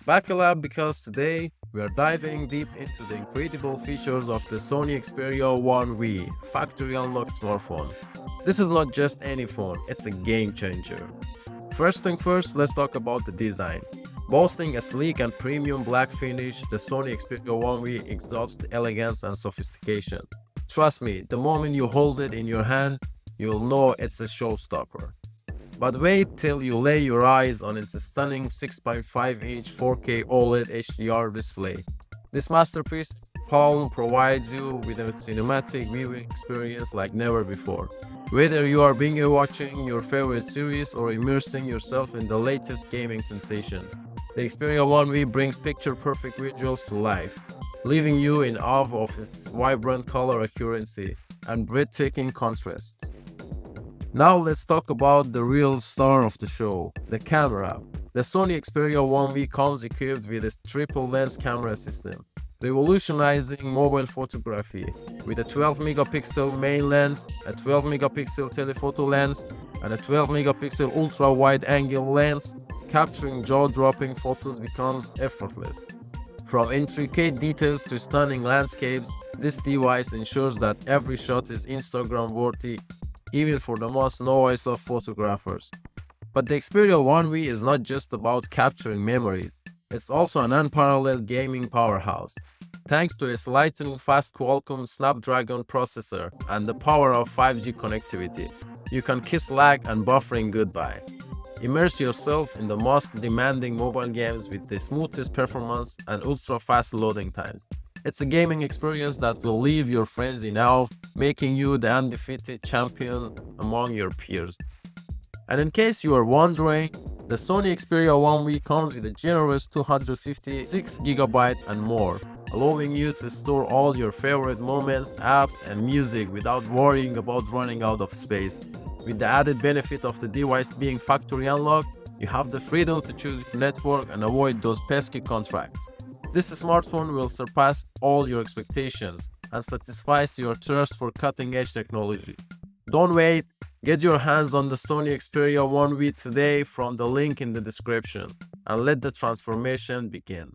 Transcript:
Buckle up because today we are diving deep into the incredible features of the Sony Xperia 1V factory unlocked smartphone. This is not just any phone, it's a game changer. First thing first, let's talk about the design. Boasting a sleek and premium black finish, the Sony Xperia 1V exhausts elegance and sophistication. Trust me, the moment you hold it in your hand, you'll know it's a showstopper. But wait till you lay your eyes on its stunning 6.5-inch 4K OLED HDR display. This masterpiece Palm provides you with a cinematic viewing experience like never before. Whether you are binge watching your favorite series or immersing yourself in the latest gaming sensation, the Xperia 1V brings picture-perfect visuals to life, leaving you in awe of its vibrant color accuracy and breathtaking contrast. Now let's talk about the real star of the show, the camera. The Sony Xperia 1V comes equipped with a triple lens camera system, revolutionizing mobile photography with a 12-megapixel main lens, a 12-megapixel telephoto lens, and a 12-megapixel ultra-wide-angle lens. Capturing jaw-dropping photos becomes effortless. From intricate details to stunning landscapes, this device ensures that every shot is Instagram-worthy, even for the most novice of photographers. But the Xperia 1V is not just about capturing memories, it's also an unparalleled gaming powerhouse. Thanks to its lightning-fast Qualcomm Snapdragon processor and the power of 5G connectivity, you can kiss lag and buffering goodbye. Immerse yourself in the most demanding mobile games with the smoothest performance and ultra-fast loading times. It's a gaming experience that will leave your friends in awe, making you the undefeated champion among your peers. And in case you are wondering, the Sony Xperia 1V comes with a generous 256GB and more, allowing you to store all your favorite moments, apps, and music without worrying about running out of space. With the added benefit of the device being factory unlocked, you have the freedom to choose your network and avoid those pesky contracts. This smartphone will surpass all your expectations and satisfies your thirst for cutting-edge technology. Don't wait, get your hands on the Sony Xperia 1V today from the link in the description and let the transformation begin.